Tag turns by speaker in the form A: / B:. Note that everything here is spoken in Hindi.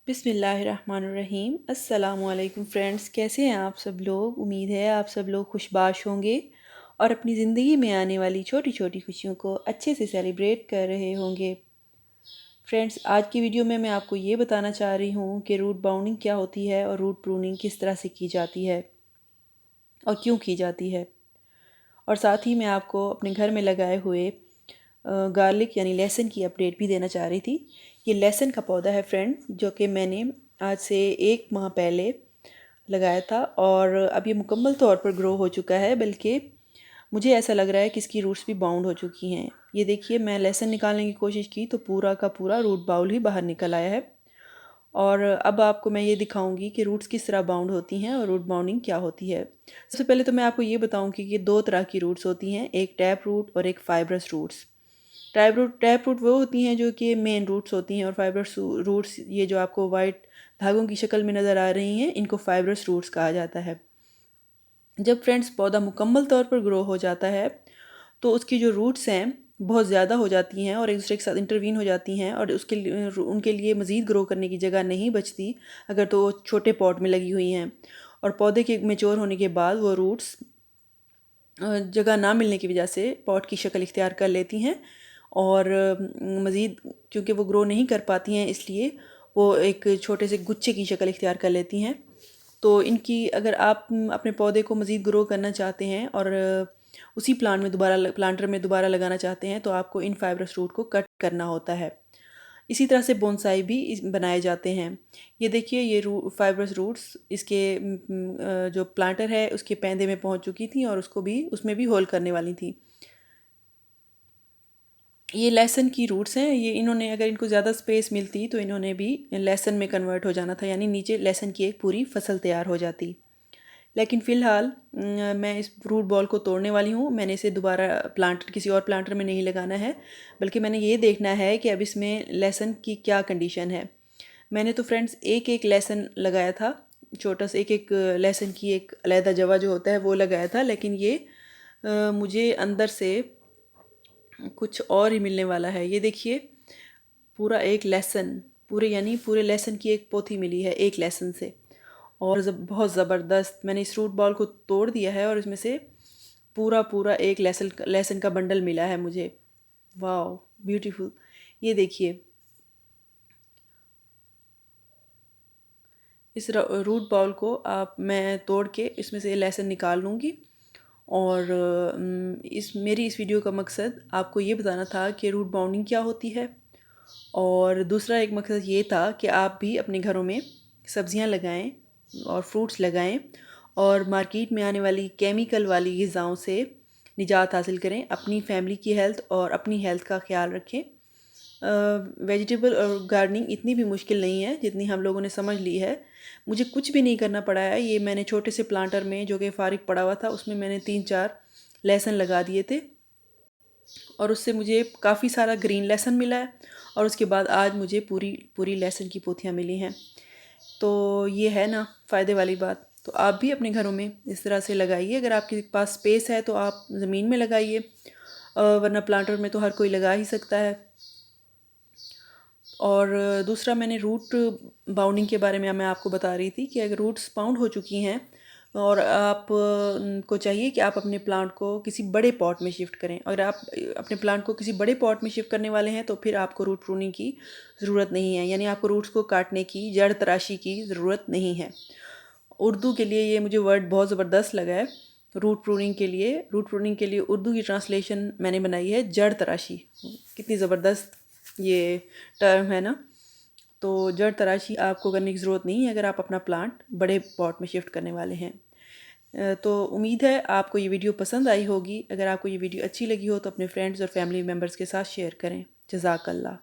A: बिस्मिल्लाहिर्रहमानिर्रहीम। अस्सलामुअलैकुम फ्रेंड्स, कैसे हैं आप सब लोग। उम्मीद है आप सब लोग खुशबाश होंगे और अपनी ज़िंदगी में आने वाली छोटी छोटी खुशियों को अच्छे से सेलिब्रेट कर रहे होंगे। फ्रेंड्स, आज की वीडियो में मैं आपको ये बताना चाह रही हूँ कि रूट बाउंडिंग क्या होती है और रूट प्रूनिंग किस तरह से की जाती है और क्यों की जाती है। और साथ ही मैं आपको अपने घर में लगाए हुए गार्लिक यानी लहसुन की अपडेट भी देना चाह रही थी। ये लहसुन का पौधा है फ्रेंड, जो कि मैंने आज से 1 माह पहले लगाया था और अब ये मुकम्मल तौर पर ग्रो हो चुका है, बल्कि मुझे ऐसा लग रहा है कि इसकी रूट्स भी बाउंड हो चुकी हैं। ये देखिए, मैं लहसुन निकालने की कोशिश की तो पूरा का पूरा रूट बाउल ही बाहर निकल आया है। और अब आपको मैं ये दिखाऊंगी कि रूट्स किस तरह बाउंड होती हैं और रूट बाउंडिंग क्या होती है। सबसे पहले तो मैं आपको ये बताऊंगी कि 2 तरह की रूट्स होती हैं, एक टैप रूट और एक फाइब्रस रूट्स। टैप रूट वो होती हैं जो कि मेन रूट्स होती हैं, और फाइब्रस रूट्स ये जो आपको वाइट धागों की शक्ल में नज़र आ रही हैं, इनको फाइब्रस रूट्स कहा जाता है। जब फ्रेंड्स पौधा मुकम्मल तौर पर ग्रो हो जाता है तो उसकी जो रूट्स हैं बहुत ज़्यादा हो जाती हैं और एक दूसरे के साथ इंटरवीन हो जाती हैं, और उनके लिए मज़ीद ग्रो करने की जगह नहीं बचती अगर तो वो छोटे पॉट में लगी हुई हैं। और पौधे के मेच्योर होने के बाद वो रूट्स जगह ना मिलने की वजह से पॉट की शक्ल इख्तियार कर लेती हैं, और मज़ीद क्योंकि वो ग्रो नहीं कर पाती हैं इसलिए वो एक छोटे से गुच्छे की शक्ल इख्तियार कर लेती हैं। तो इनकी अगर आप अपने पौधे को मज़ीद ग्रो करना चाहते हैं और उसी प्लांटर में दोबारा लगाना चाहते हैं तो आपको इन फाइब्रस रूट को कट करना होता है। इसी तरह से बोनसाई भी बनाए जाते हैं। ये देखिए, ये फाइब्रस रूट्स इसके जो प्लांटर है उसके पैंदे में पहुंच चुकी थी और उसमें भी होल करने वाली थी। ये लहसुन की रूट्स हैं। ये इन्होंने अगर इनको ज़्यादा स्पेस मिलती तो इन्होंने भी लहसुन में कन्वर्ट हो जाना था, यानी नीचे लहसुन की एक पूरी फसल तैयार हो जाती। लेकिन फ़िलहाल मैं इस रूट बॉल को तोड़ने वाली हूँ। मैंने इसे दोबारा किसी और प्लांटर में नहीं लगाना है, बल्कि मैंने ये देखना है कि अब इसमें लहसुन की क्या कंडीशन है। मैंने तो फ्रेंड्स एक एक लहसुन लगाया था, छोटा सा एक एक लहसुन की एक अलहदा जवा जो होता है वो लगाया था, लेकिन ये मुझे अंदर से कुछ और ही मिलने वाला है। ये देखिए, पूरा एक लहसुन, पूरे यानी पूरे लहसुन की एक पोथी मिली है एक लहसुन से। और बहुत ज़बरदस्त मैंने इस रूट बॉल को तोड़ दिया है और इसमें से पूरा पूरा एक लहसुन लहसुन का बंडल मिला है मुझे। वाह, ब्यूटीफुल। ये देखिए, इस रूट बॉल को आप मैं तोड़ के इसमें से लहसुन निकाल लूँगी। और इस वीडियो का मकसद आपको ये बताना था कि रूट बाउंडिंग क्या होती है, और दूसरा एक मकसद ये था कि आप भी अपने घरों में सब्जियां लगाएं और फ्रूट्स लगाएं और मार्केट में आने वाली केमिकल वाली ग़िज़ाओं से निजात हासिल करें, अपनी फैमिली की हेल्थ और अपनी हेल्थ का ख्याल रखें। वेजिटेबल और गार्डनिंग इतनी भी मुश्किल नहीं है जितनी हम लोगों ने समझ ली है। मुझे कुछ भी नहीं करना पड़ा है। ये मैंने छोटे से प्लांटर में जो कि फारिग पड़ा हुआ था उसमें मैंने 3-4 लहसुन लगा दिए थे, और उससे मुझे काफ़ी सारा ग्रीन लहसुन मिला है, और उसके बाद आज मुझे पूरी पूरी लहसुन की पोथियाँ मिली हैं। तो ये है ना फ़ायदे वाली बात। तो आप भी अपने घरों में इस तरह से लगाइए। अगर आपके पास स्पेस है तो आप ज़मीन में लगाइए, वरना प्लांटर में तो हर कोई लगा ही सकता है। और दूसरा, मैंने रूट बाउंडिंग के बारे में मैं आपको बता रही थी कि अगर रूट्स बाउंड हो चुकी हैं और आप को चाहिए कि आप अपने प्लांट को किसी बड़े पॉट में शिफ्ट करें। अगर आप अपने प्लांट को किसी बड़े पॉट में शिफ्ट करने वाले हैं तो फिर आपको रूट प्रूनिंग की ज़रूरत नहीं है, यानी आपको रूट्स को काटने की, जड़ तराशी की ज़रूरत नहीं है। उर्दू के लिए ये मुझे वर्ड बहुत ज़बरदस्त लगा है। रूट प्रूनिंग के लिए उर्दू की ट्रांसलेशन मैंने बनाई है जड़ तराशी। कितनी ज़बरदस्त ये टर्म है ना। तो जड़ तराशी आपको करने की ज़रूरत नहीं है अगर आप अपना प्लांट बड़े पॉट में शिफ्ट करने वाले हैं। तो उम्मीद है आपको ये वीडियो पसंद आई होगी। अगर आपको ये वीडियो अच्छी लगी हो तो अपने फ्रेंड्स और फैमिली मेम्बर्स के साथ शेयर करें। जज़ाकल्लाह।